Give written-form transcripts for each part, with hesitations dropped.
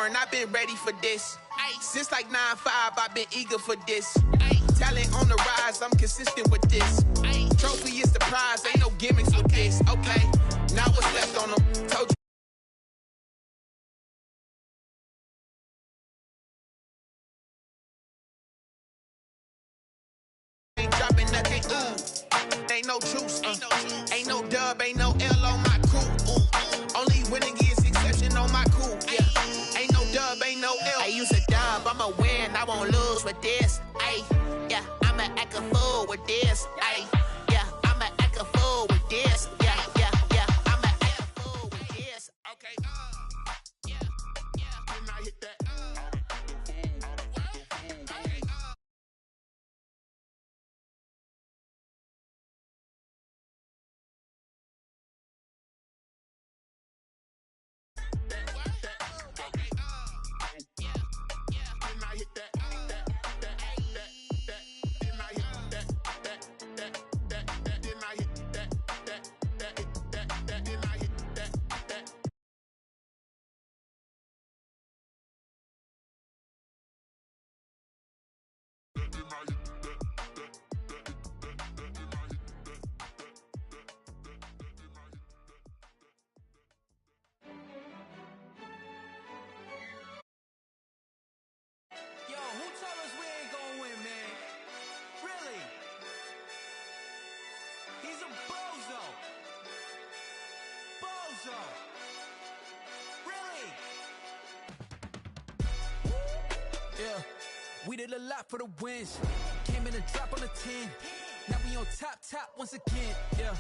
learn, I've been ready for this. Since like 9-5, I've been eager for this. Talent on the rise, I'm consistent with this. Trophy is the prize, ain't no gimmicks with this. Okay, now what's left on them? Told you. Ain't dropping nothing, ain't no truce, ain't no dub, ain't no L on my crew. Only winning is exception on my crew. Yeah, ain't no dub, ain't no L. I use a dub, I'ma win, I won't lose with this. Ay, yeah, I'ma act a fool with this. Ay, yeah, I'ma act a fool with this. Yeah, yeah, yeah, I'ma act a fool with this. Okay, yeah, yeah, when I hit that. Yeah, we did a lot for the wins. Came in a drop on the 10. Now we on top once again. Yeah,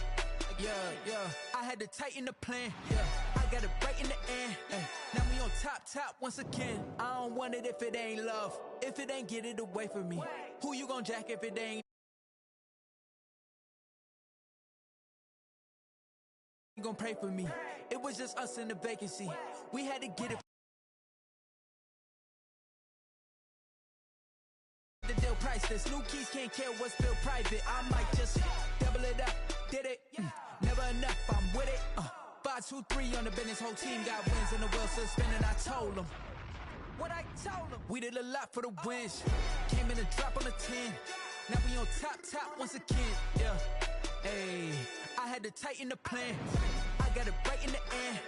yeah, yeah. I had to tighten the plan. Yeah, I got it right in the end. Hey, now we on top once again. I don't want it if it ain't love. If it ain't, get it away from me. Who you gon' jack if it ain't? You gon' pray for me. It was just us in the vacancy. We had to get it. The deal priceless. New keys can't care what's still private. I might just double it up. Did it? Never enough. I'm with it. 5, 2, 3 on the business. Whole team got wins and the wheel still spinning. I told them what I told them. We did a lot for the wins. Came in a drop on the 10. Now we on top once again. Yeah. Hey, I had to tighten the plan. I got it right in the end.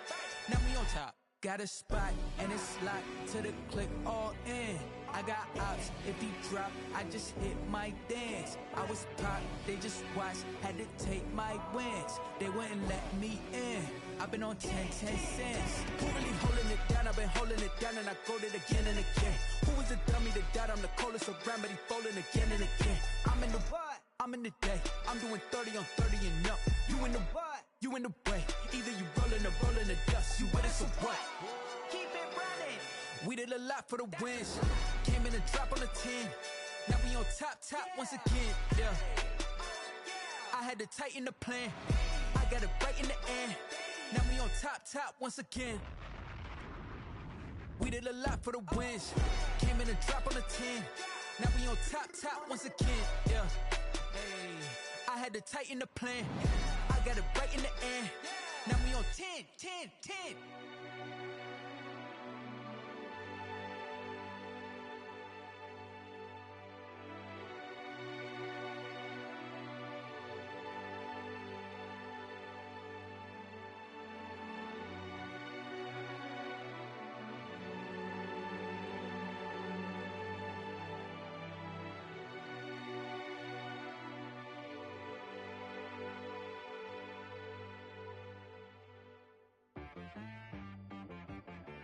Now we on top. Got a spot and it's locked to the click all in. I got ops, if he drop, I just hit my dance. I was pop, they just watched, had to take my wins. They wouldn't let me in. I've been on 10 cents. Who really holding it down? I've been holding it down and I go it again and again. Who was the dummy that died? I'm the coldest around, but he folding again and again. I'm in the what? I'm in the day. I'm doing 30 on 30 and up. You in the what? You in the way. Either you rolling or rolling the dust. You with it, so what? Keep it running. We did a lot for the wins. Came in a drop on the 10. Now we on top once again. Yeah. I had to tighten the plan. I got it right in the end. Now we on top once again. We did a lot for the wins. Came in a drop on the 10. Now we on top once again. Yeah. Hey, I had to tighten the plan. I got it right in the end. Now we on 10.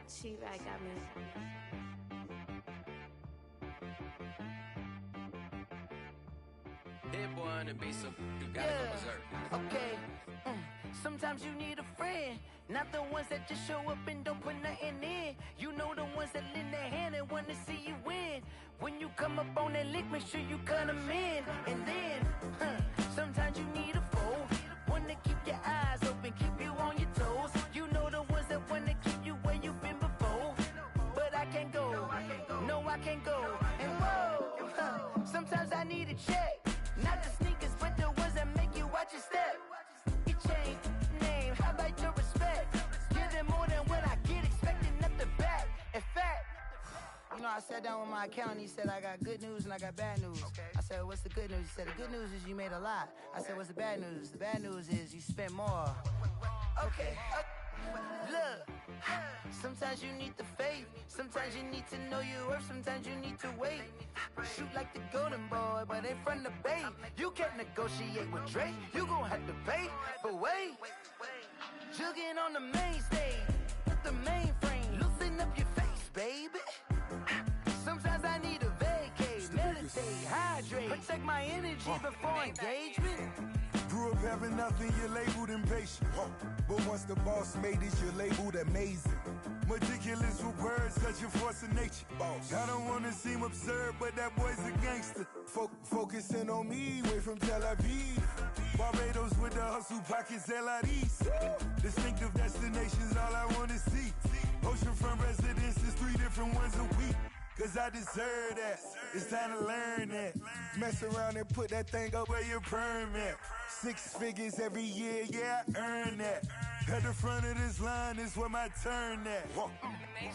She right got me. Hit boy on the beat, so you gotta go berserk. Okay. Sometimes you need a friend, not the ones that just show up and don't put nothing in. You know the ones that lend their hand and wanna see you win. When you come up on that lick, make sure you cut them in. And then, sometimes you need a foe, one to keep your eyes open, keep you on your toes. You know the ones that wanna keep you where you've been before. But I can't go, no I can't go. And whoa, sometimes I need a check. Not the sneakers, but the ones that make you watch your step. You change name, how about your respect? Give them more than what I get, expecting nothing back. In fact, know, I sat down with my accountant. He said, I got good news and I got bad news. Okay. I said, what's the good news? He said, the good news is you made a lot. I said, what's the bad news? The bad news is you spent more. Okay. Look, sometimes you need the faith. Sometimes you need to know your worth. Sometimes you need to wait. Shoot like the golden boy, but ain't from the bay. You can't negotiate with Drake. You gon' have to pay. But wait, jugging on the main stage with the mainframe. Loosen up your face, baby. Sometimes I need a vacate, meditate, hydrate, protect my energy before engagement. Grew up having nothing, you're labeled impatient. But once the boss made it, you're labeled amazing. Meticulous with words, such a force of nature. Boss. I don't wanna seem absurd, but that boy's a gangster. Focusing on me, way from Tel Aviv. Barbados with the hustle pockets, LIDs. Distinctive destinations, all I wanna see. Oceanfront residences, 3 different ones a week. Cause I deserve that, it's time to learn that. Mess around and put that thing up where your permit. 6 figures every year, yeah, I earn that. At the front of this line is where my turn at.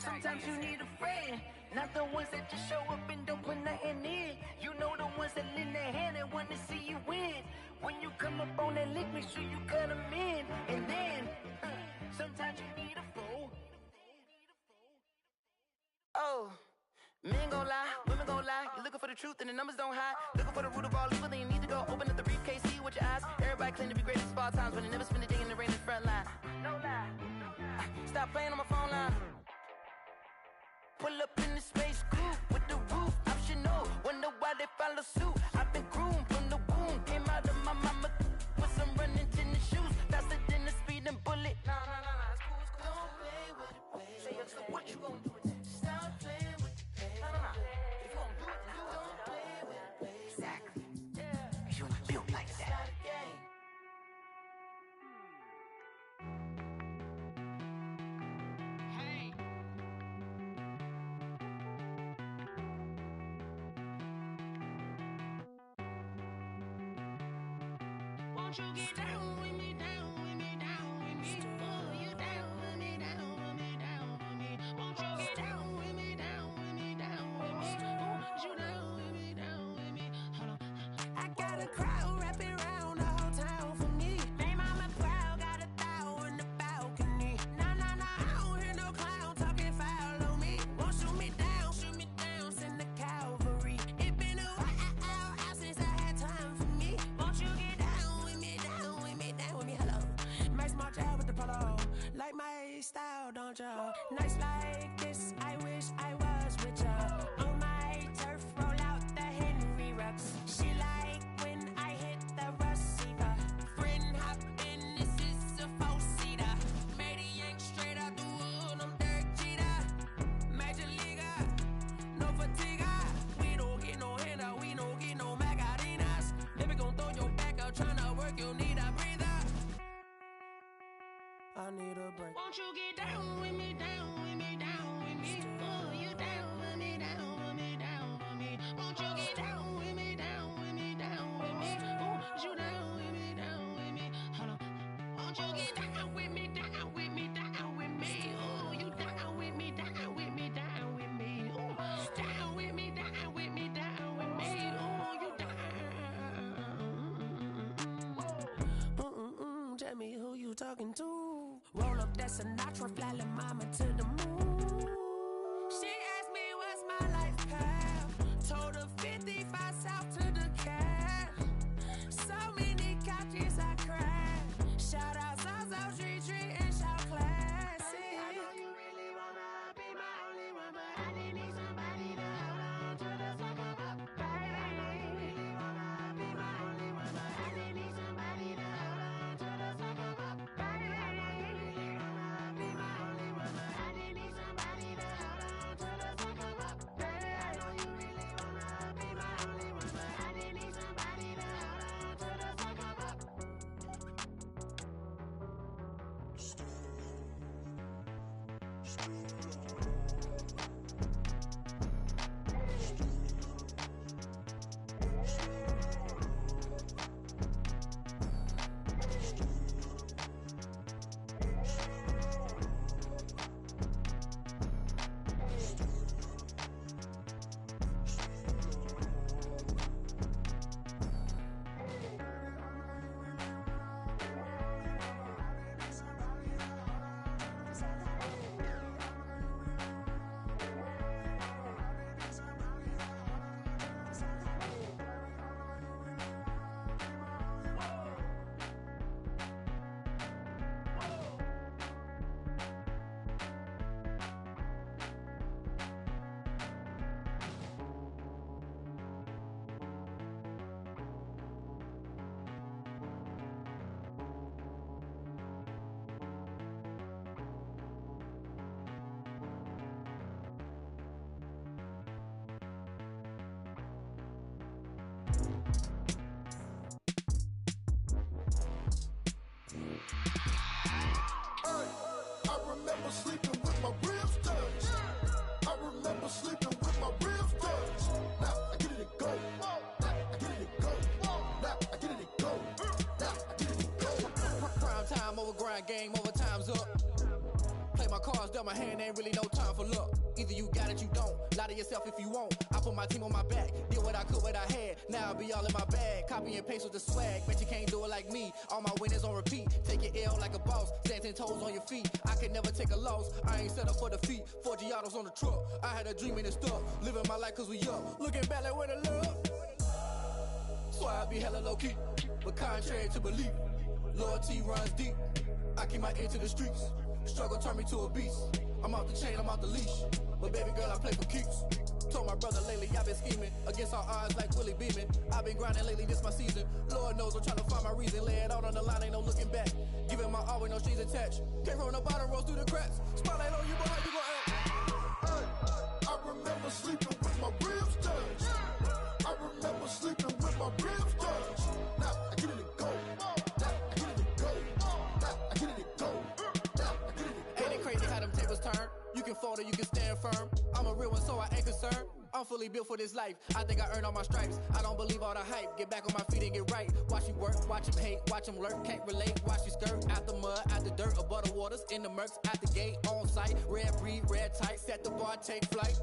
Sometimes you need a friend, not the ones that just show up and don't put nothing in. You know the ones that lend their hand and want to see you win. When you come up on that lick, make sure you cut them in. And then, sometimes you need a fool. Oh. Men gon' lie, women gon' lie. You're looking for the truth and the numbers don't hide. Looking for the root of all evil, then you need to go open up the briefcase, see with your eyes. Everybody claim to be great at all times, but they never spend a day in the rain in the front line. No lie. Stop playing on my phone line. Pull up in the space coupe with the roof optional. Wonder why they follow suit. I've been groomed from the womb. Came out of my mama with some running tennis shoes. Faster than the speeding bullet. Nah, it's cool, it's cool. Don't play with it, baby. Say, so what you gon' do? Won't you get down with me, down with me, down with me? Oh, you down with me, down with me, down with me. Won't you get down with me, down with me, down with me? Oh, you down with me, down with me? Hold on. I got a crowd wrapping around the whole town for me. They mama proud, got a thou in the balcony. Nah, I don't hear no clown talking foul on me. Won't shoot me down, send the cavalry. It been a while since I had time for me. Won't you get down with me, hello. Max March out with the polo. Like my style, don't ya? Nights like this, I wish I was with ya. On my turf, roll out the Henry Rux. She like when I hit the receiver. Friend hop in, this is a 4-seater. Made a yank straight out the wood, I'm Derek Jeter. Major leaguer, no fatigue. We don't get no handout, we don't get no Macarinas. Never gon' throw your back out, tryna work, you need a breather. I need a break. Won't you get down with me, down with me, down with me? Oh, you down with me, down with me, down with me? Won't you get down with me, down with me, down with me? Oh, you down with me, down with me? Hold on. Won't you get down with me, down with me, down with me? Oh, you down with me, down with me, down with me? Oh, down with me, down with me, down with me? Oh, you down. Tell me who you talking to. Roll up that Sinatra, fly la mama to the moon. She asked me what's my life path. Told her 55 south to the cab. So many couches I cried. Shout out South Street and shout classic. I know you really wanna be my only one, but I didn't need somebody to hold on to the second up. Baby, I know you really wanna be my only one, but I didn't need somebody to hold on to the second up. Baby, I know you really wanna be my only one, but I didn't need somebody to hold on to the second up. Baby, I know you really wanna be my only one, but I didn't need somebody to hold on to the second up. my ribs touch. I remember sleeping with my ribs touch. Now I get it to go. Now I get it to go. Now I get it to go. Now I get it to go. Prime time over grind, game over, time's up. Play my cards, dealt my hand, ain't really no time for luck. Either you got it, you don't. Lie to yourself if you won't. I put my team on my back, did what I could, what I had. Now I'll be all in my bag. Copy and paste with the swag. Bet you can't do it like me. All my winners on repeat. Take your L like a boss. Stand 10 toes on your feet. I can never take a loss. I ain't set up for defeat. 4 Giottos on the truck. I had a dream and it's stuck. Living my life cause we up. Looking back like where the love. So I be hella low key. But contrary to belief, loyalty runs deep. I keep my ear to the streets. Struggle turned me to a beast. I'm off the chain, I'm off the leash. But baby girl, I play for keeps. Told my brother lately, I've been scheming. Against all odds like Willie Beeman. I've been grinding lately, this my season. Lord knows I'm trying to find my reason. Lay it out on the line, ain't no looking back. Giving my all with no strings attached. Came from the bottom, rose through the cracks. Spotlight on you, boy, how you gon' act? Hey, I remember sleeping with my ribs touch. I remember sleeping with my ribs touch. Now I get it to go. Now I get it to go. Now I get it to go. Now I get it to go. Ain't it crazy how them tables turn? You can fold or you can stand firm. I'm a real one, so I ain't concerned. I'm fully built for this life. I think I earned all my stripes. I don't believe all the hype. Get back on my feet and get right. Watch you work, watch him hate, watch him lurk. Can't relate, watch you skirt. Out the mud, out the dirt, above the waters, in the murks, out the gate, on site. Red breed, red tight, set the bar, take flight.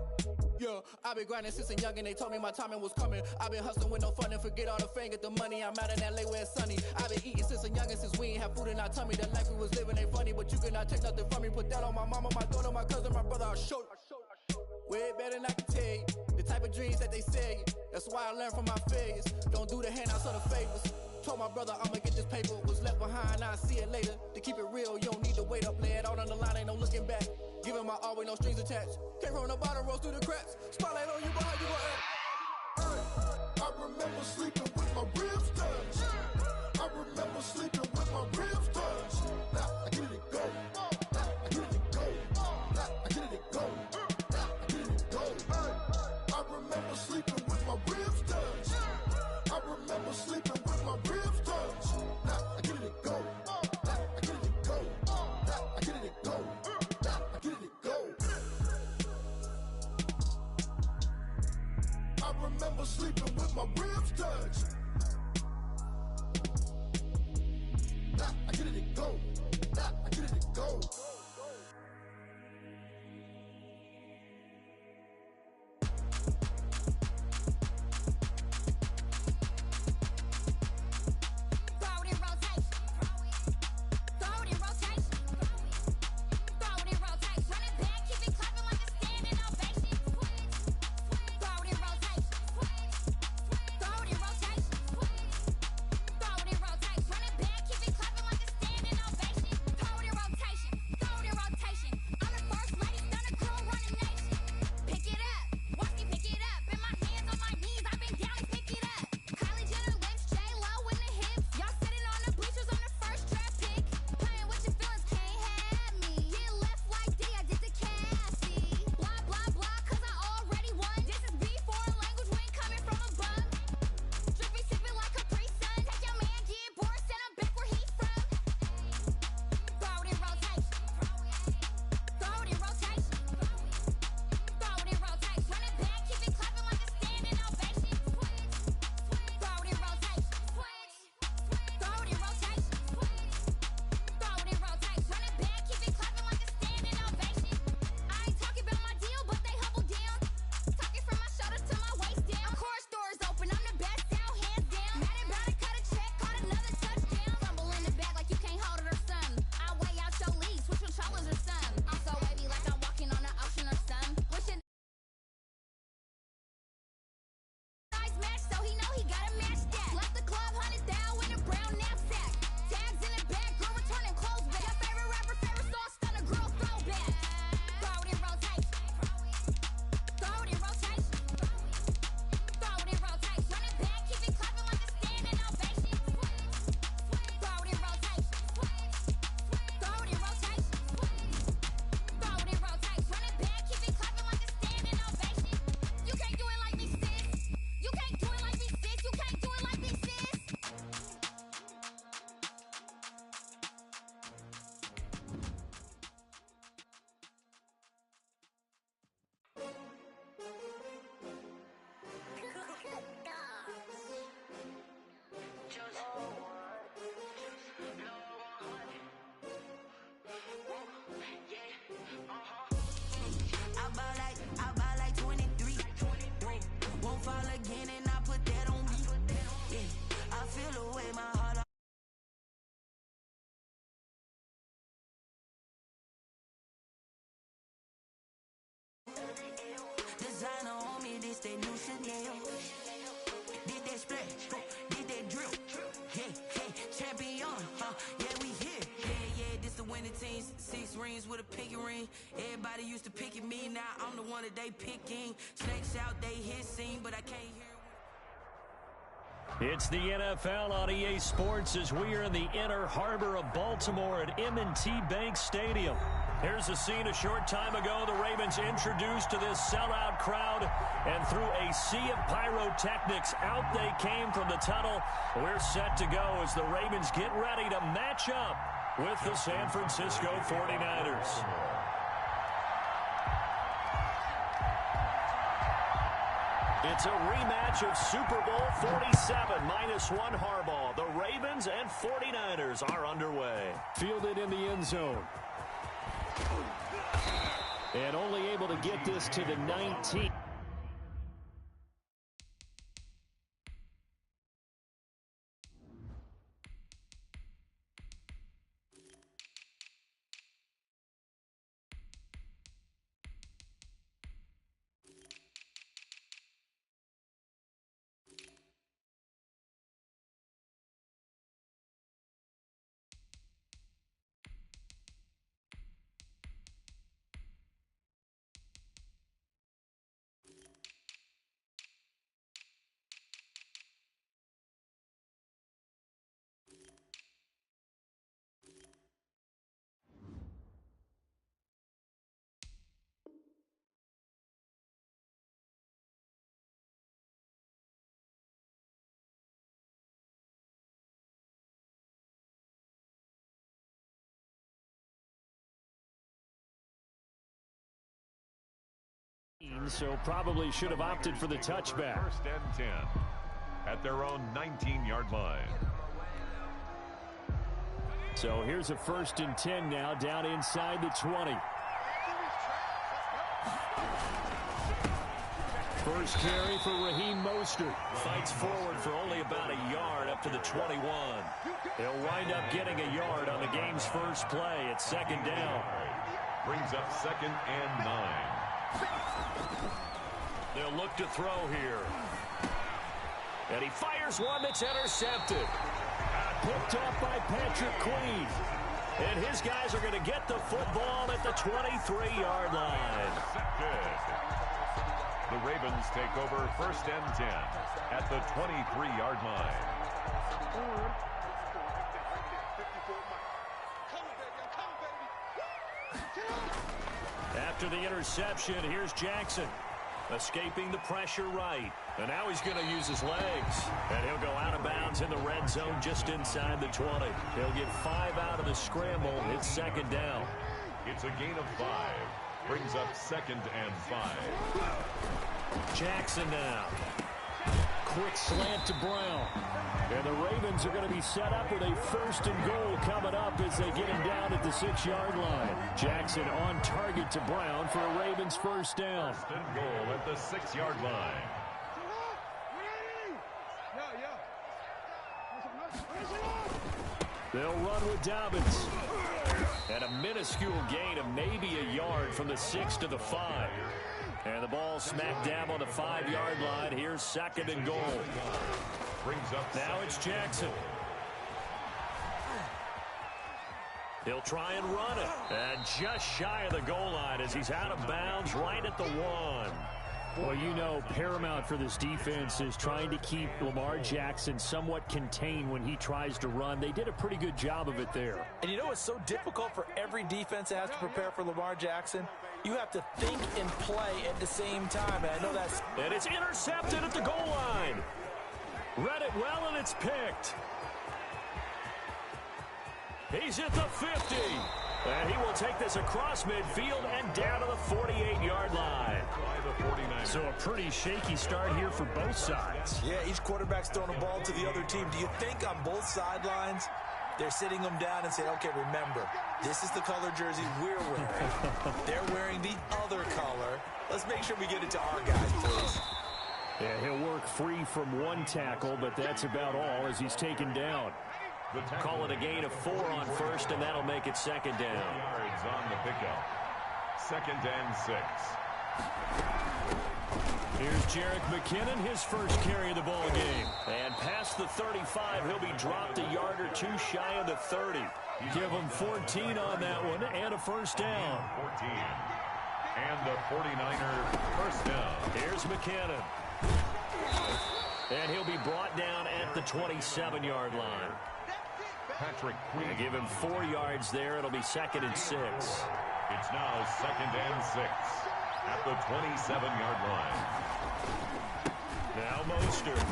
Yeah, I've been grinding since a young and they told me my timing was coming. I've been hustling with no fun and forget all the fame, get the money. I'm out in LA where it's sunny. I've been eating since a young and since we ain't have food in our tummy. The life we was living ain't funny, but you cannot take nothing from me. Put that on my mama, my daughter, my cousin, my brother, I'll show you. Way better than I can tell you. The type of dreams that they sell you. That's why I learned from my failures. Don't do the handouts or the favors. Told my brother I'ma get this paper. Was left behind, I'll see it later. To keep it real, you don't need to wait up. Lay it out on the line, ain't no looking back. Giving my all with no strings attached. Came from the bottom, rose through the cracks. Spotlight on you, boy, how you gon' act? Hey, I remember sleeping with my ribs touch. I remember sleeping with my ribs touch. Now I get it to go. Now I get it to go. Now I get it to go. Now I get it to go. Hey, I remember sleeping with my ribs touch. I remember sleeping with my ribs touch. Now I get it to go. Now I get it to go. Now I get it to go. Now I get it to go. I remember sleeping with my ribs touch. Now I get it to go. Now I get it to go. Throw it in rotation. Throw it in rotation. Throw it in rotation. Run it back, keep it clapping like a standing ovation. Throw it in rotation. Throw it in rotation. Designer on me, this they new Chanel. Did that splash, did that drip. Hey, champion, yeah, we here. Yeah, this the winning team. 6 rings with a pinky ring. Everybody used to pick at me, now I'm the one that they picking. Snakes out, they hit scene, but I can't hear. It's the NFL on EA Sports as we are in the inner harbor of Baltimore at M&T Bank Stadium. Here's a scene a short time ago. The Ravens introduced to this sellout crowd, and through a sea of pyrotechnics, out they came from the tunnel. We're set to go as the Ravens get ready to match up with the San Francisco 49ers. It's a rematch of Super Bowl 47, -1 Harbaugh. The Ravens and 49ers are underway. Fielded in the end zone. And only able to get this to the 19. So probably should have opted for the touchback. First and 10 at their own 19-yard line. So here's a 1st and 10 now, down inside the 20. First carry for Raheem Mostert. Fights forward for only about a yard up to the 21. He'll wind up getting a yard on the game's first play at 2nd down. Brings up 2nd and 9. They'll look to throw here. And he fires one that's intercepted. Picked off by Patrick Queen. And his guys are going to get the football at the 23-yard line. The Ravens take over 1st and 10 at the 23-yard line. After the interception, here's Jackson. Escaping the pressure right. And now he's going to use his legs. And he'll go out of bounds in the red zone just inside the 20. He'll get 5 out of the scramble. It's 2nd down. It's a gain of 5. Brings up 2nd and 5. Jackson now. Quick slant to Brown. And the Ravens are going to be set up with a 1st and goal coming up as they get him down at the 6-yard line. Jackson on target to Brown for a Ravens 1st down. 1st and goal at the 6-yard line. They'll run with Dobbins. And a minuscule gain of maybe a yard from the 6 to the 5. And the ball smack dab on the 5-yard line. Here's 2nd and goal. Brings up now it's Jackson. He'll try and run it. And just shy of the goal line as he's out of bounds right at the 1. Well, you know, paramount for this defense is trying to keep Lamar Jackson somewhat contained when he tries to run. They did a pretty good job of it there. And you know it's so difficult for every defense that has to prepare for Lamar Jackson? You have to think and play at the same time, and I know that's... And it's intercepted at the goal line. Read it well, and it's picked. He's at the 50. And he will take this across midfield and down to the 48-yard line. So a pretty shaky start here for both sides. Yeah, each quarterback's throwing the ball to the other team. Do you think on both sidelines they're sitting them down and saying, okay, remember, this is the color jersey we're wearing. They're wearing the other color. Let's make sure we get it to our guys, please. Yeah, he'll work free from one tackle, but that's about all as he's taken down. Call it a gain of 4 on 1st, and that'll make it 2nd down. Yards on the pickup. 2nd and 6. Here's Jerick McKinnon, his first carry of the ball game. And past the 35, he'll be dropped a yard or two shy of the 30. Give him 14 on that one and a first down. 14. And the 49er first down. Here's McKinnon. And he'll be brought down at the 27-yard line. Patrick Queen. Give him 4 yards there. It'll be 2nd and 6. It's now 2nd and 6 at the 27-yard line. Now Mostert.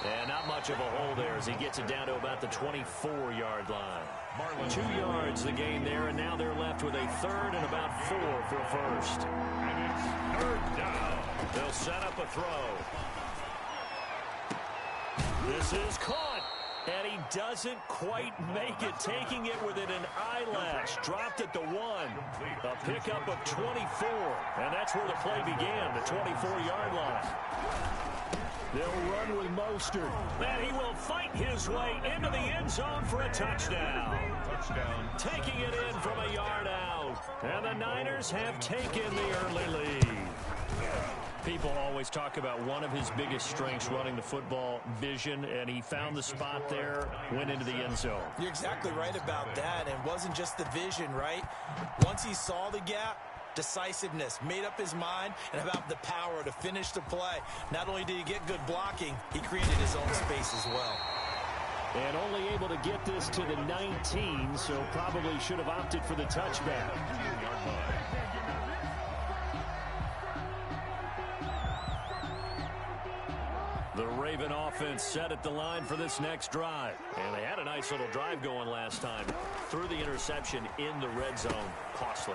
And not much of a hole there as he gets it down to about the 24-yard line. 2 yards the gain there, and now they're left with a 3rd and about 4 for a first. And it's 3rd down. They'll set up a throw. This is caught. And he doesn't quite make it, taking it within an eyelash. Dropped at the 1. A pickup of 24. And that's where the play began, the 24-yard line. They'll run with Mostert. And he will fight his way into the end zone for a touchdown. Taking it in from a yard out. And the Niners have taken the early lead. People always talk about one of his biggest strengths running the football, vision, and he found the spot there, went into the end zone. You're exactly right about that, and it wasn't just the vision, right? Once he saw the gap, decisiveness, made up his mind, and about the power to finish the play. Not only did he get good blocking, he created his own space as well. And only able to get this to the 19, so probably should have opted for the touchback. The Raven offense set at the line for this next drive. And they had a nice little drive going last time. Threw the interception in the red zone. Costly.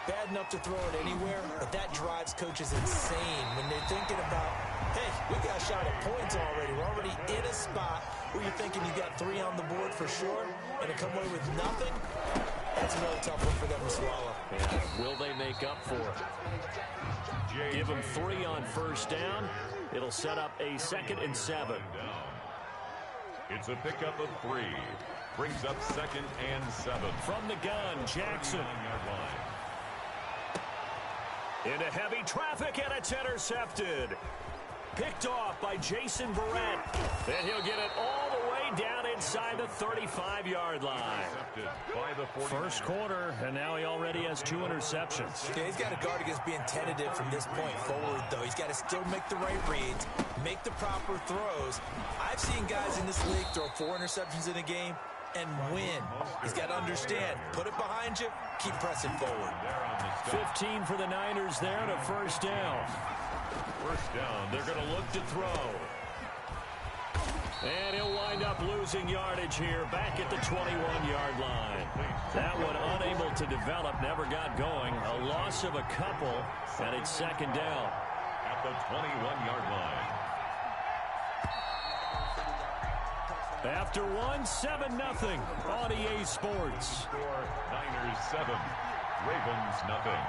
Bad enough to throw it anywhere, but that drives coaches insane when they're thinking about, hey, we got a shot at points already. We're already in a spot where you're thinking you got 3 on the board for sure, and to come away with nothing, that's a really tough one for them to swallow. Yeah. Will they make up for it? Give them 3 on first down. It'll set up a 2nd and 7. It's a pickup of 3. Brings up 2nd and 7. From the gun, Jackson. Into heavy traffic, and it's intercepted. Picked off by Jason Verrett. And he'll get it all the way down inside the 35-yard line. First quarter, and now he already has 2 interceptions. Yeah, he's got to guard against being tentative from this point forward, though. He's got to still make the right reads, make the proper throws. I've seen guys in this league throw 4 interceptions in a game and win. He's got to understand, put it behind you, keep pressing forward. 15 for the Niners there to first down. First down. They're going to look to throw. And he'll wind up losing yardage here back at the 21-yard line. That one unable to develop, never got going. A loss of a couple, and it's 2nd down. At the 21-yard line. After 7-0 on EA Sports. Score Niners 7, Ravens nothing.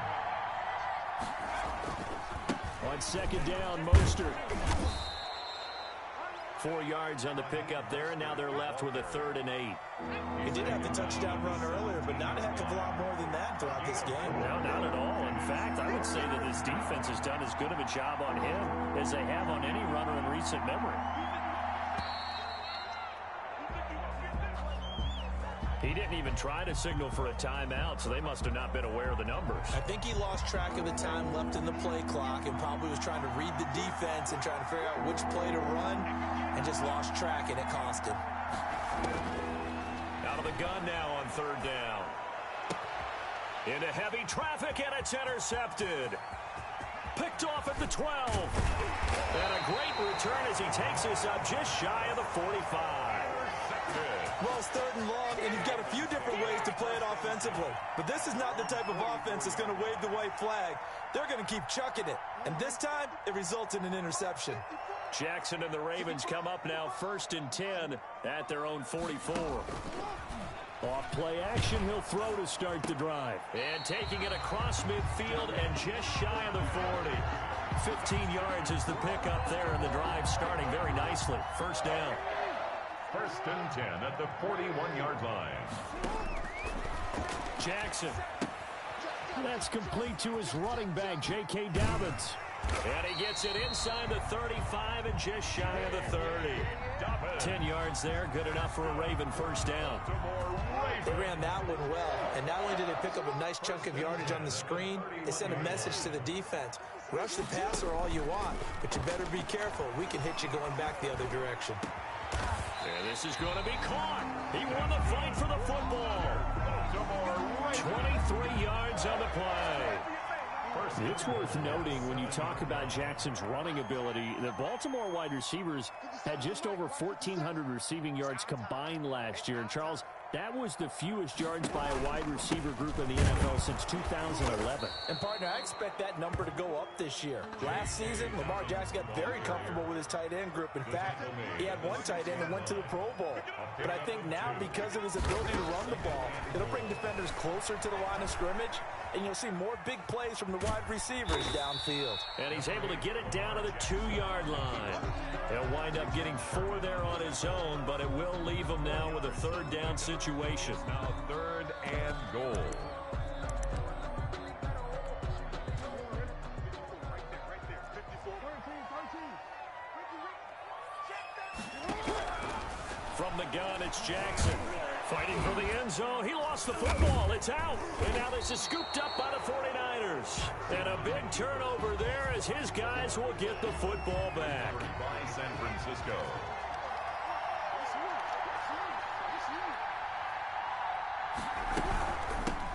On 2nd down, Mostert. 4 yards on the pickup there, and now they're left with a 3rd and 8. He did have the touchdown run earlier, but not a heck of a lot more than that throughout this game. No, not at all. In fact, I would say that this defense has done as good of a job on him as they have on any runner in recent memory. He didn't even try to signal for a timeout, so they must have not been aware of the numbers. I think he lost track of the time left in the play clock and probably was trying to read the defense and trying to figure out which play to run and just lost track, and it cost him. Out of the gun now on 3rd down. Into heavy traffic, and it's intercepted. Picked off at the 12. And a great return as he takes this up just shy of the 45. Well, it's 3rd and long, and you've got a few different ways to play it offensively. But this is not the type of offense that's going to wave the white flag. They're going to keep chucking it. And this time, it results in an interception. Jackson and the Ravens come up now 1st and 10 at their own 44. Off play action, he'll throw to start the drive. And taking it across midfield and just shy of the 40. 15 yards is the pickup there, and the drive starting very nicely. First down. 1st and 10 at the 41-yard line. Jackson. That's complete to his running back, J.K. Dobbins. And he gets it inside the 35 and just shy of the 30. 10 yards there, good enough for a Raven first down. They ran that one well, and not only did they pick up a nice chunk of yardage on the screen, they sent a message to the defense. Rush the passer all you want, but you better be careful. We can hit you going back the other direction. And this is going to be caught. He won the fight for the football. 23 yards on the play. It's worth noting when you talk about Jackson's running ability, the Baltimore wide receivers had just over 1,400 receiving yards combined last year. And, Charles, that was the fewest yards by a wide receiver group in the NFL since 2011. And, partner, I expect that number to go up this year. Last season, Lamar Jackson got very comfortable with his tight end group. In fact, he had one tight end that went to the Pro Bowl. But I think now, because of his ability to run the ball, it'll bring defenders closer to the line of scrimmage, and you'll see more big plays from the wide receivers downfield. And he's able to get it down to the 2-yard line. He'll wind up getting 4 there on his own, but it will leave him now with a third down situation. Now 3rd and goal. From the gun, it's Jackson. Fighting for the end zone. He lost the football. It's out. And now this is scooped up by the 49ers. And a big turnover there as his guys will get the football back. By San Francisco.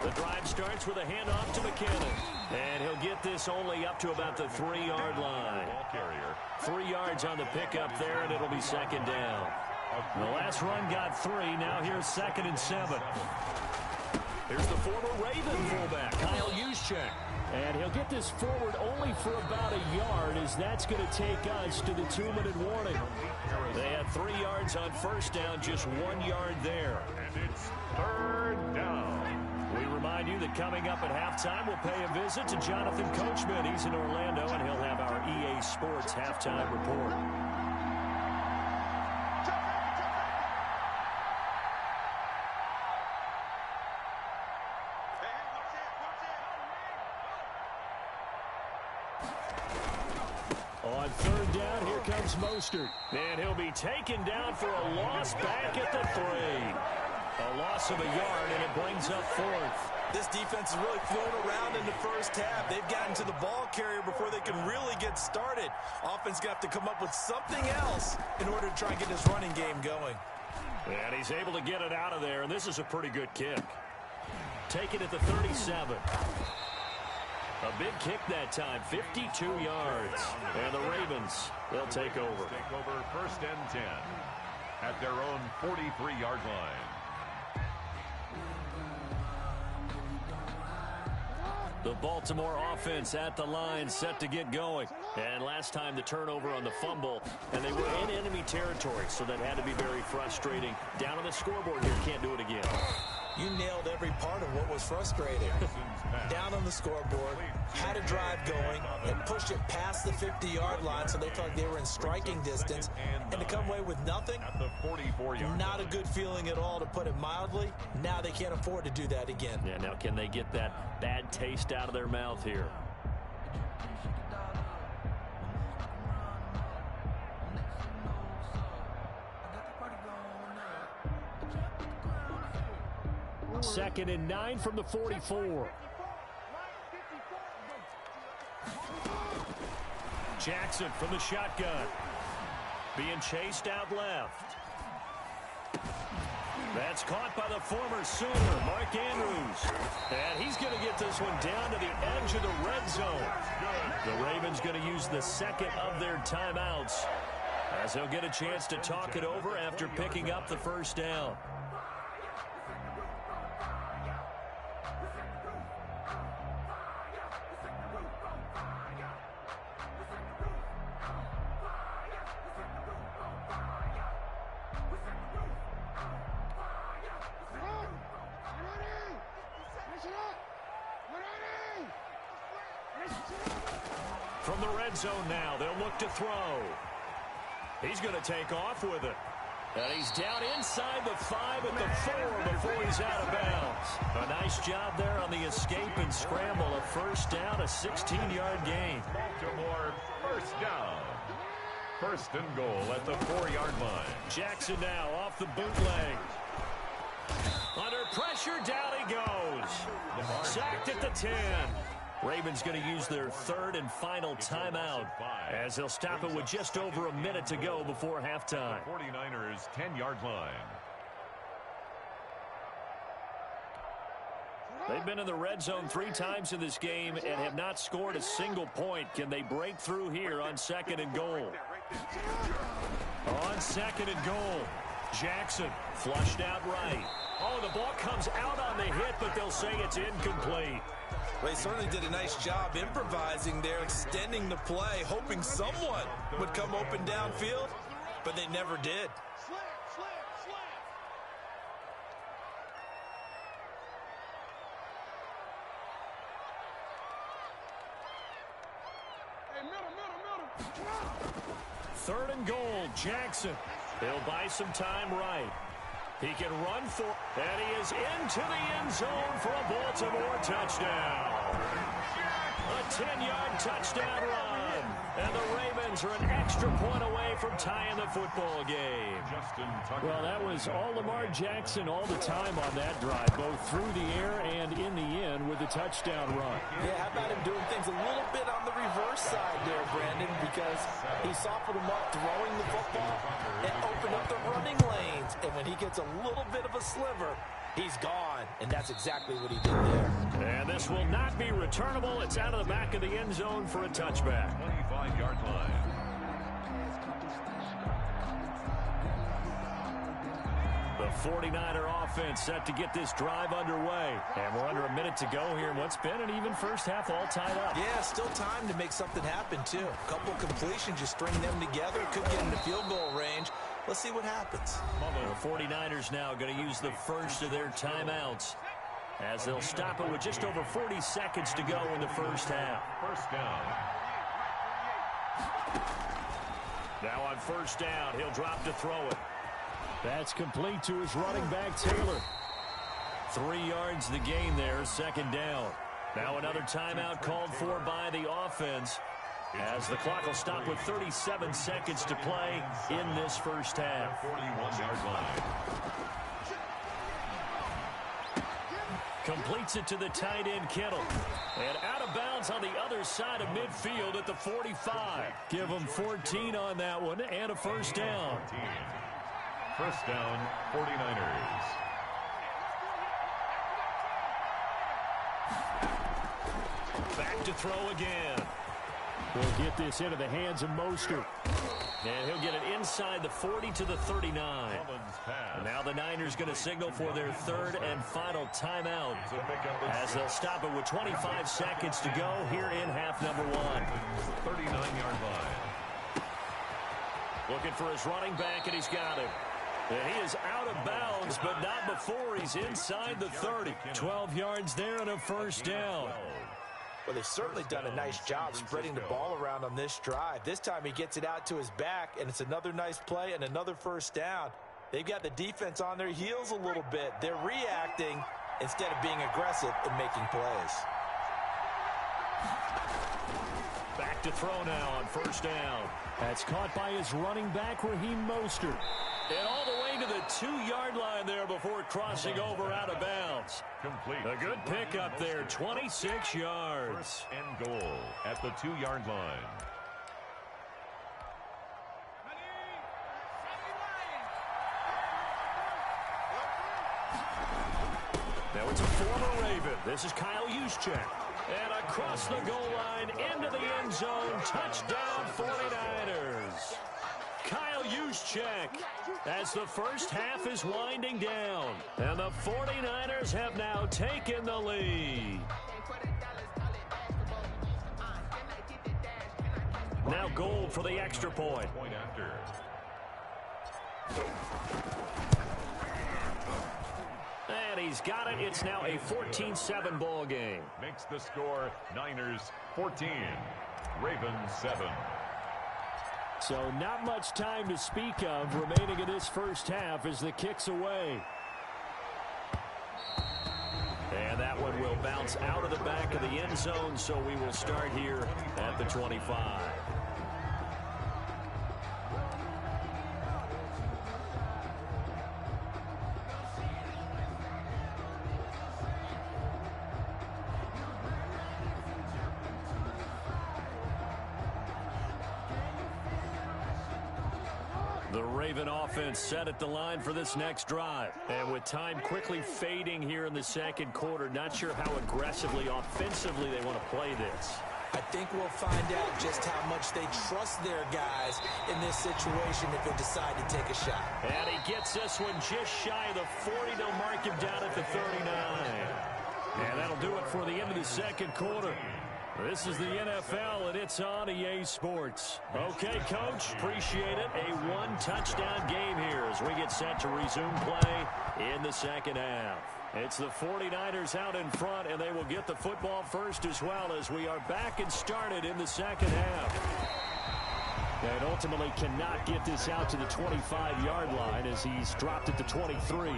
The drive starts with a handoff to McKinnon. And he'll get this only up to about the 3-yard line. Ball carrier. 3 yards on the pickup there, and it'll be second down. The last run got 3. Now here's 2nd and 7. Here's the former Raven fullback, Kyle Juszczyk. And he'll get this forward only for about a yard, as that's going to take us to the 2-minute warning. They had 3 yards on first down, just 1 yard there. And it's 3rd down. We remind you that coming up at halftime, we'll pay a visit to Jonathan Coachman. He's in Orlando, and he'll have our EA Sports halftime report. On 3rd down, here comes Mostert. And he'll be taken down for a loss back at the 3. A loss of a yard, and it brings up 4th. This defense is really thrown around in the first half. They've gotten to the ball carrier before they can really get started. Offense got to come up with something else in order to try and get this running game going. And he's able to get it out of there, and this is a pretty good kick. Take it at the 37. A big kick that time, 52 yards. And the Ravens, they'll take over. Take over 1st and 10 at their own 43-yard line. The Baltimore offense at the line, set to get going. And last time the turnover on the fumble, and they were in enemy territory, so that had to be very frustrating. Down on the scoreboard here, can't do it again. You nailed every part of what was frustrating. Down on the scoreboard, had a drive going, and pushed it past the 50-yard line, so they felt they were in striking distance. And to come away with nothing, at the 44-yard not a good feeling at all, to put it mildly. Now they can't afford to do that again. Yeah, now can they get that bad taste out of their mouth here? Second and 9 from the 44. Jackson from the shotgun. Being chased out left. That's caught by the former Sooner, Mark Andrews. And he's going to get this one down to the edge of the red zone. The Ravens going to use the second of their timeouts, as they'll get a chance to talk it over after picking up the first down. From the red zone now, they'll look to throw. He's going to take off with it. And he's down inside the 5 at the 4 before he's out of bounds. A nice job there on the escape and scramble. A first down, a 16-yard gain. Baltimore first down. First and goal at the 4-yard line. Jackson now off the bootleg. Under pressure, down he goes. Sacked at the 10. Ravens going to use their third and final timeout as they'll stop it with just over a minute to go before halftime. 49ers 10-yard line. They've been in the red zone 3 times in this game and have not scored a single point. Can they break through here on second and goal? On second and goal, Jackson flushed out right. Oh, the ball comes out on the hit, but they'll say it's incomplete. Well, they certainly did a nice job improvising there, extending the play, hoping someone would come open downfield, but they never did. Third and goal, Jackson. He'll buy some time right. He can run for, and he is into the end zone for a Baltimore touchdown. A 10-yard touchdown run. And the Ravens are an extra point away from tying the football game. Well, that was all Lamar Jackson all the time on that drive, both through the air and in the end with a touchdown run. Yeah, how about him doing things a little bit on the reverse side there, Brandon, because he softened him up throwing the football and opened up the running lanes. And when he gets a little bit of a sliver, he's gone, and that's exactly what he did there. And this will not be returnable. It's out of the back of the end zone for a touchback. 25-yard line. The 49er offense set to get this drive underway. And we're under a minute to go here in what's been an even first half all tied up. Yeah, still time to make something happen, too. A couple completions, you string them together, could get into field goal range. Let's see what happens. The 49ers now going to use the first of their timeouts as they'll stop it with just over 40 seconds to go in the first half. First down. Now on first down, he'll drop to throw it. That's complete to his running back, Taylor. 3 yards the gain there, second down. Now another timeout called for by the offense, as the clock will stop with 37 seconds to play in this first half. 41-yard line. Completes it to the tight end, Kittle. And out of bounds on the other side of midfield at the 45. Give him 14 on that one and a first down. First down, 49ers. Back to throw again. We'll get this into the hands of Mostert. And he'll get it inside the 40 to the 39. And now the Niners going to signal for their third and final timeout as they'll stop it with 25 seconds to go here in half number 1. 39-yard line. Looking for his running back, and he's got him. And he is out of bounds, but not before he's inside the 30. 12 yards there and a first down. Well, they've certainly done a nice job spreading the ball around on this drive. This time he gets it out to his back, and it's another nice play and another first down. They've got the defense on their heels a little bit. They're reacting instead of being aggressive and making plays. Back to throw now on first down. That's caught by his running back, Raheem Mostert. And all the way to the 2-yard line there before crossing over out of bounds. Complete. A good pickup there, 26 yards. First and goal at the 2-yard line. Now it's a former Raven. This is Kyle Juszczyk. And across the goal line into the end zone. Touchdown 49ers. Kyle Juszczyk as the first half is winding down. And the 49ers have now taken the lead. Now Gold for the extra point. Point after. And he's got it. It's now a 14-7 ball game. Makes the score Niners 14, Ravens 7. So not much time to speak of remaining in this first half as the kick's away. And that one will bounce out of the back of the end zone, so we will start here at the 25. The Raven offense set at the line for this next drive. And with time quickly fading here in the second quarter, not sure how aggressively, offensively they want to play this. I think we'll find out just how much they trust their guys in this situation if they decide to take a shot. And he gets this one just shy of the 40. They'll mark him down at the 39. And that'll do it for the end of the second quarter. This is the NFL, and it's on EA Sports. Okay, Coach, appreciate it. A one-touchdown game here as we get set to resume play in the second half. It's the 49ers out in front, and they will get the football first as well as we are back and started in the second half. And ultimately cannot get this out to the 25-yard line as he's dropped at the 23.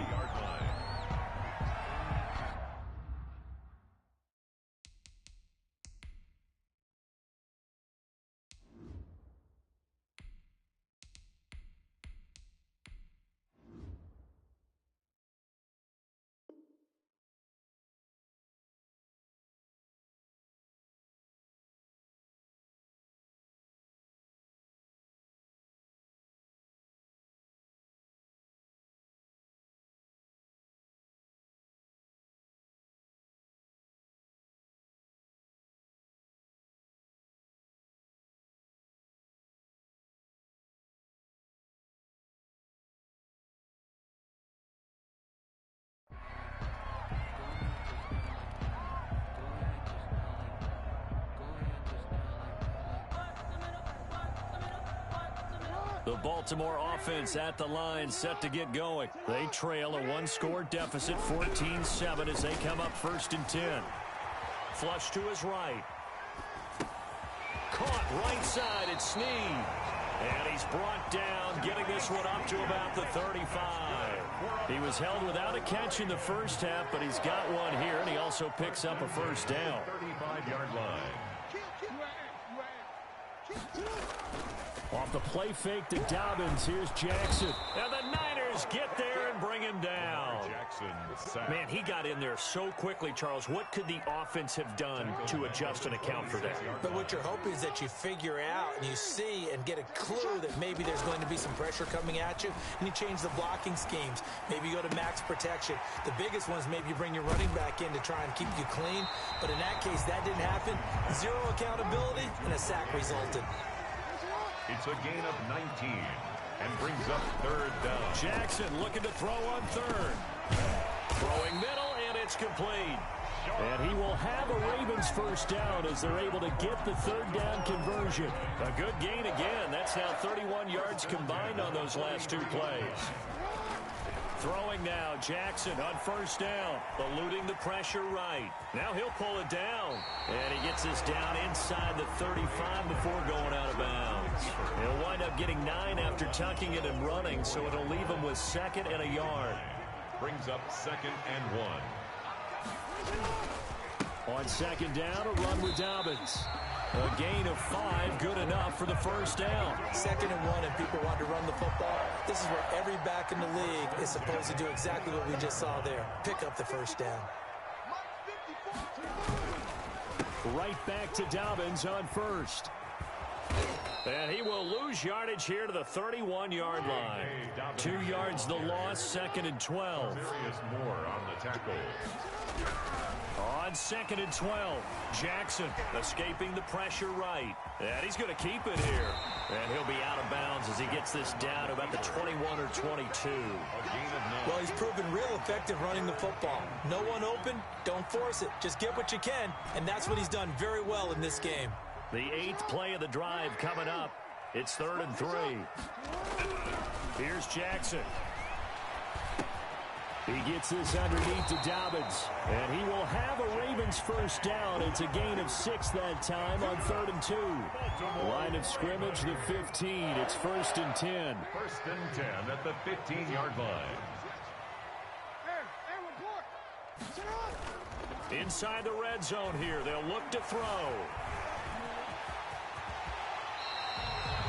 The Baltimore offense at the line, set to get going. They trail a one-score deficit, 14-7, as they come up 1st and 10. Flush to his right. Caught right side, it's Snead. And he's brought down, getting this one up to about the 35. He was held without a catch in the first half, but he's got one here, and he also picks up a first down. 35-yard line. Off the play fake to Dobbins, here's Jackson. And the Niners get there and bring him down. Man, he got in there so quickly, Charles. What could the offense have done to adjust and account for that? But what you're hoping is that you figure out and you see and get a clue that maybe there's going to be some pressure coming at you, and you change the blocking schemes. Maybe you go to max protection. The biggest ones, maybe you bring your running back in to try and keep you clean. But in that case, that didn't happen. Zero accountability, and a sack resulted. It's a gain of 19 and brings up 3rd down. Jackson looking to throw on 3rd. Throwing middle, and it's complete. And he will have a Ravens first down as they're able to get the 3rd down conversion. A good gain again. That's now 31 yards combined on those last 2 plays. Throwing now, Jackson on 1st down, eluding the pressure right. Now he'll pull it down, and he gets this down inside the 35 before going out of bounds. He'll wind up getting 9 after tucking it and running, so it'll leave him with 2nd and a yard. Brings up 2nd and 1. On 2nd down, a run with Dobbins. A gain of 5, good enough for the first down. 2nd and 1, and people want to run the football. This is where every back in the league is supposed to do exactly what we just saw there. Pick up the first down. Right back to Dobbins on 1st. And he will lose yardage here to the 31-yard line. 2 yards the loss, 2nd and 12. More on the tackle. On 2nd and 12, Jackson escaping the pressure right. And he's going to keep it here. And he'll be out of bounds as he gets this down to about the 21 or 22. Well, he's proven real effective running the football. No one open, don't force it. Just get what you can, and that's what he's done very well in this game. The 8th play of the drive coming up. It's 3rd and 3. Here's Jackson. He gets this underneath to Dobbins, and he will have a Ravens Ravens first down. It's a gain of 6 that time on 3rd and 2. Line of scrimmage, the 15. It's 1st and 10. 1st and 10 at the 15-yard line. Inside the red zone here. They'll look to throw.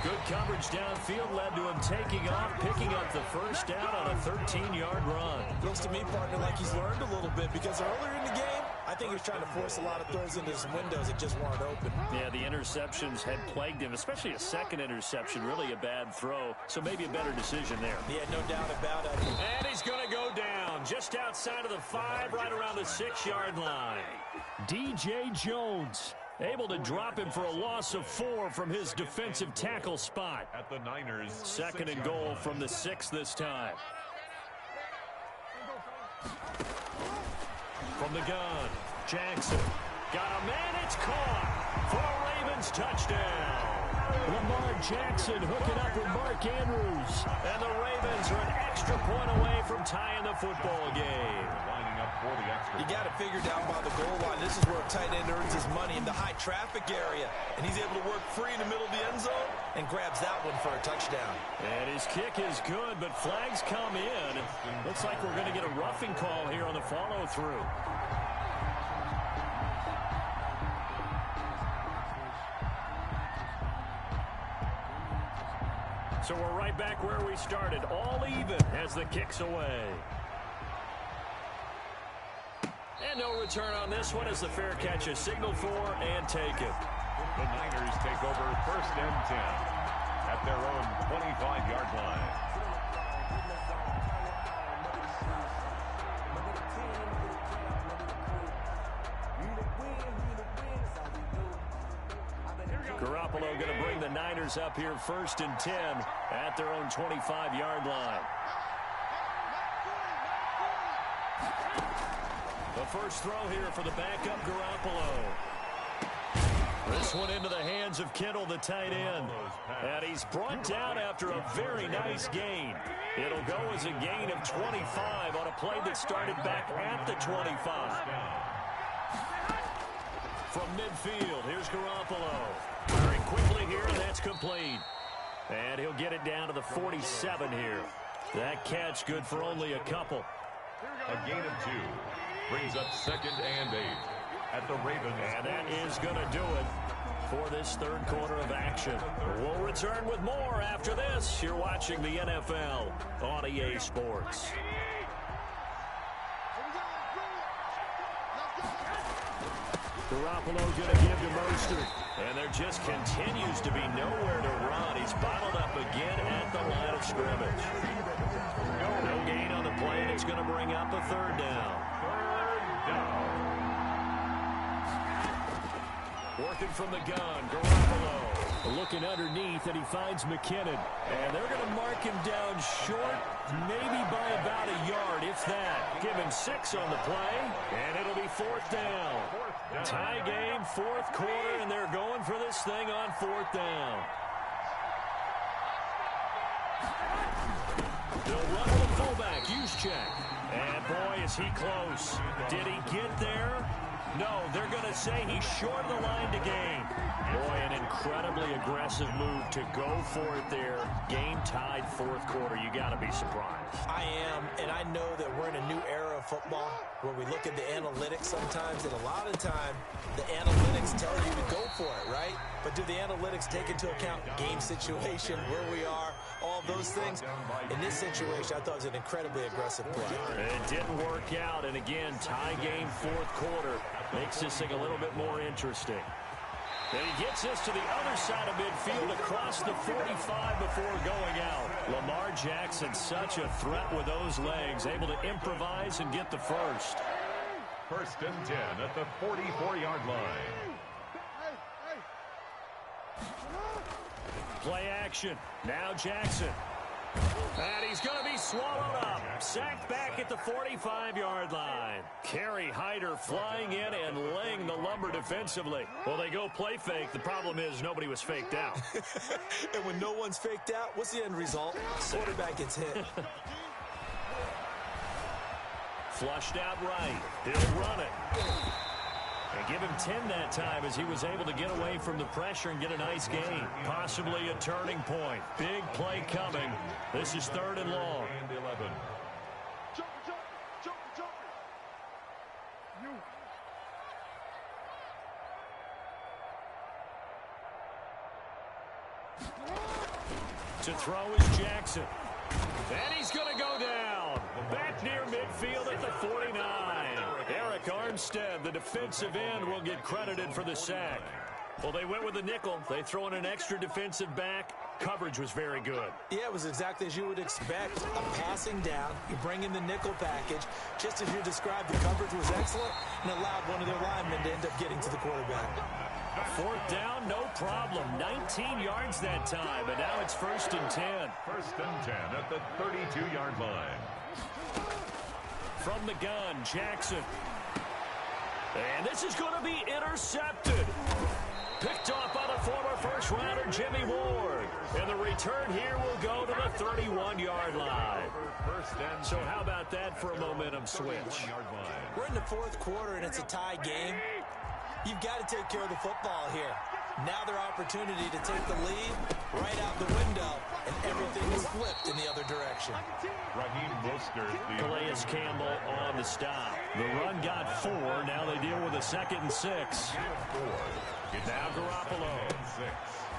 Good coverage downfield led to him taking off, picking up the first down on a 13-yard run. Looks to me, partner, like he's learned a little bit because earlier in the game, I think he was trying to force a lot of throws into some windows that just weren't open. Yeah, the interceptions had plagued him, especially a second interception, really a bad throw. So maybe a better decision there. Yeah, no doubt about it. And he's going to go down just outside of the 5, right around the 6-yard line. DJ Jones able to drop him for a loss of 4 from his defensive tackle spot. At the Niners. 2nd and goal from the 6 this time. From the gun, Jackson. Got a man, it's caught for a Ravens touchdown. Lamar Jackson hooking up with Mark Andrews. And the Ravens are an extra point away from tying the football game. Lining up for the extra. You got to figure down by the goal line. This is where a tight end earns his money in the high traffic area. And he's able to work free in the middle of the end zone and grabs that one for a touchdown. And his kick is good, but flags come in. Looks like we're going to get a roughing call here on the follow-through. So we're right back where we started, all even as the kick's away. And no return on this one as the fair catch is signaled for and taken. The Niners take over 1st and 10 at their own 25-yard line. Garoppolo going to bring the Niners up here 1st and 10 at their own 25-yard line. The first throw here for the backup Garoppolo. This one into the hands of Kittle, the tight end. And he's brought down after a very nice gain. It'll go as a gain of 25 on a play that started back at the 25. From midfield, here's Garoppolo. Very quickly here, and that's complete. And he'll get it down to the 47 here. That catch good for only a couple. A gain of 2 brings up 2nd and 8 at the Ravens. And that is going to do it for this 3rd quarter of action. We'll return with more after this. You're watching the NFL on EA Sports. Garoppolo going to give to Mostert. And there just continues to be nowhere to run. He's bottled up again at the line of scrimmage. No gain on the play, and it's going to bring up a 3rd down. Working from the gun, Garoppolo looking underneath, and he finds McKinnon. And they're going to mark him down short, maybe by about a yard, if that. Give him 6 on the play, and it'll be 4th down. Tie game, 4th quarter, and they're going for this thing on 4th down. They'll run with the fullback, Juszczyk. And boy, is he close. Did he get there? No, they're going to say he's short of the line to gain. Boy, an incredibly aggressive move to go for it there. Game tied 4th quarter. You got to be surprised. I am, and I know that we're in a new era of football where we look at the analytics sometimes, and a lot of the time the analytics tell you to go for it, right? But do the analytics take into account game situation, where we are, all those things? In this situation, I thought it was an incredibly aggressive play. It didn't work out, and again, tie game 4th quarter makes this thing a little bit more interesting. And he gets us to the other side of midfield across the 45 before going out. Lamar Jackson, such a threat with those legs, able to improvise and get the first. 1st and 10 at the 44-yard line. Play action. Now Jackson. And he's going to be swallowed up. Sacked back at the 45-yard line. Kerry Hyder flying in and laying the lumber defensively. Well, they go play fake. The problem is nobody was faked out. And when no one's faked out, what's the end result? Quarterback gets hit. Flushed out right. He'll run it. Give him 10 that time as he was able to get away from the pressure and get a nice gain. Possibly a turning point. Big play coming. This is 3rd and long. And 11. To throw is Jackson. And he's going to go down. Back near midfield at the 49. Eric Armstead, the defensive end, will get credited for the sack. Well, they went with the nickel. They throw in an extra defensive back. Coverage was very good. Yeah, it was exactly as you would expect. A passing down, you bring in the nickel package. Just as you described, the coverage was excellent and allowed one of their linemen to end up getting to the quarterback. 4th down, no problem. 19 yards that time, and now it's 1st and 10. 1st and 10 at the 32-yard line. From the gun, Jackson. And this is going to be intercepted. Picked off by the former first-rounder Jimmy Ward. And the return here will go to the 31-yard line. So how about that for a momentum switch? We're in the 4th quarter, and it's a tie game. You've got to take care of the football here. Now their opportunity to take the lead right out the window, and everything is flipped in the other direction. Raheem Mostert, Calais Campbell on the stop. The run got 4. Now they deal with a 2nd and 6. Now Garoppolo.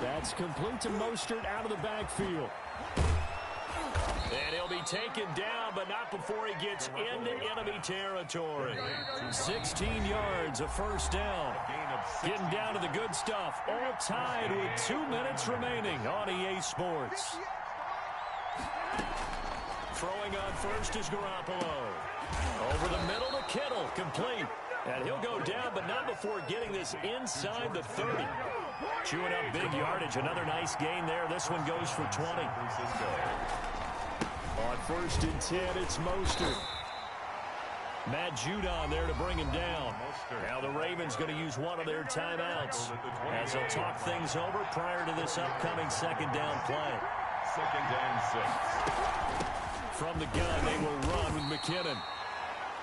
That's complete to Mostert out of the backfield. And he'll be taken down, but not before he gets into enemy territory. 16 yards, a 1st down. Getting down to the good stuff. All tied with 2 minutes remaining on EA Sports. Throwing on first is Garoppolo. Over the middle to Kittle, complete. And he'll go down, but not before getting this inside the 30. Chewing up big yardage. Another nice gain there. This one goes for 20. On 1st and 10, it's Mostert. Matt Judon there to bring him down. Now the Ravens going to use one of their timeouts as they'll talk things over prior to this upcoming 2nd down play. 2nd and 6. From the gun, they will run with McKinnon.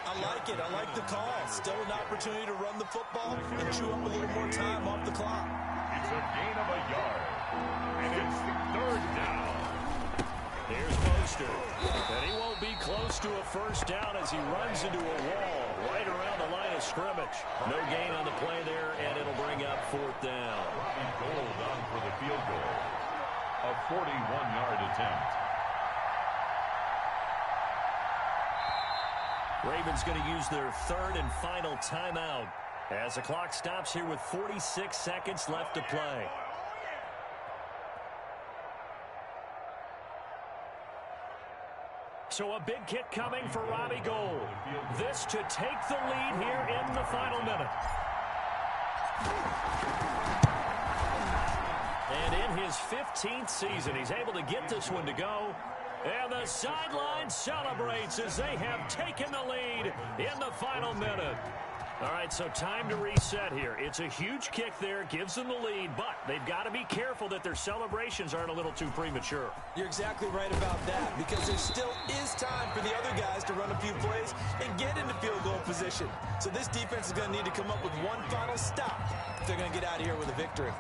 I like it. I like the call. Still an opportunity to run the football and chew up a little more time off the clock. It's a gain of a yard. And it's 3rd down. Here's Mostert. And he won't be close to a 1st down as he runs into a wall right around the line of scrimmage. No gain on the play there, and it'll bring up 4th down. Robbie Gould on for the field goal. A 41-yard attempt. Ravens going to use their 3rd and final timeout as the clock stops here with 46 seconds left to play. So a big kick coming for Robbie Gould. This to take the lead here in the final minute. And in his 15th season, he's able to get this one to go. And the sideline celebrates as they have taken the lead in the final minute. All right, so time to reset here. It's a huge kick there, gives them the lead, but they've got to be careful that their celebrations aren't a little too premature. You're exactly right about that, because there still is time for the other guys to run a few plays and get into field goal position. So this defense is going to need to come up with one final stop if they're going to get out of here with a victory.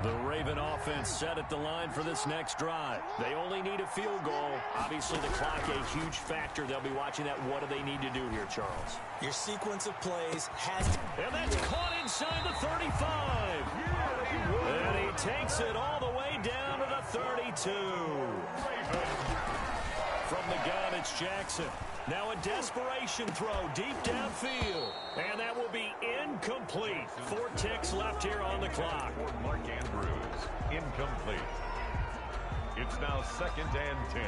The Raven offense set at the line for this next drive. They only need a field goal. Obviously, the clock a huge factor. They'll be watching that. What do they need to do here, Charles? Your sequence of plays has to... And that's caught inside the 35. And he takes it all the way down to the 32. From the gun, it's Jackson. Now a desperation throw deep downfield. And that will be incomplete. 4 ticks left here on the clock. Mark Andrews, incomplete. It's now 2nd and 10.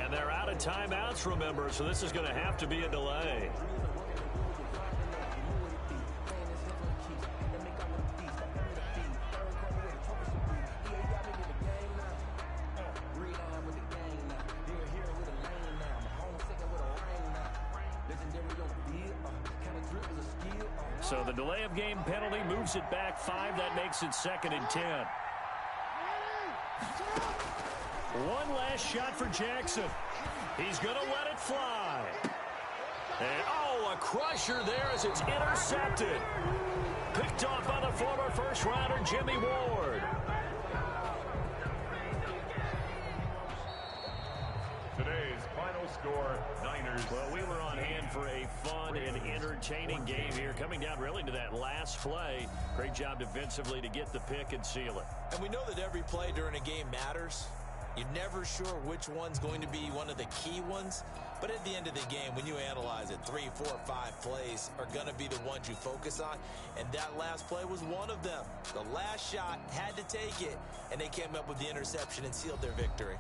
And they're out of timeouts, remember, so this is going to have to be a delay. So the delay of game penalty moves it back 5. That makes it 2nd and 10. One last shot for Jackson. He's going to let it fly. And, oh, a crusher there as it's intercepted. Picked off by the former first-rounder Jimmy Ward. Today's final score, Niners. Well, we were on hand for a fun and entertaining game here. Coming down really to that last play. Great job defensively to get the pick and seal it. And we know that every play during a game matters. You're never sure which one's going to be one of the key ones. But at the end of the game, when you analyze it, 3, 4, 5 plays are going to be the ones you focus on. And that last play was one of them. The last shot had to take it, and they came up with the interception and sealed their victory.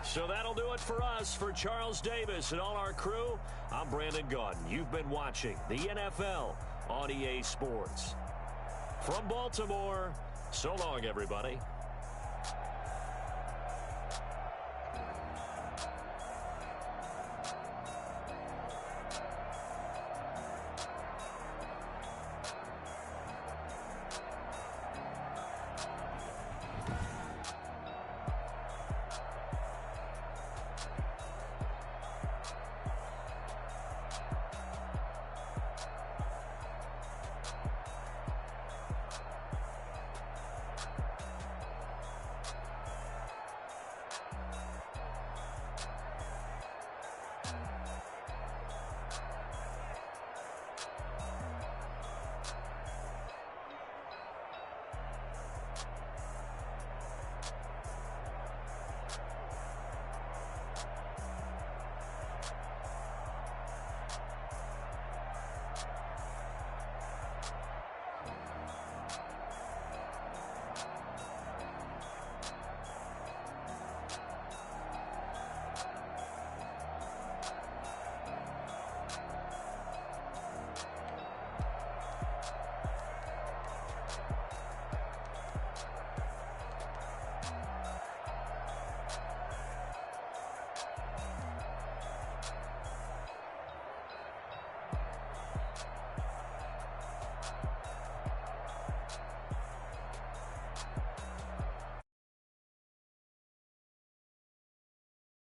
So that'll do it for us. For Charles Davis and all our crew, I'm Brandon Gaudin. You've been watching the NFL on EA Sports. From Baltimore, so long, everybody.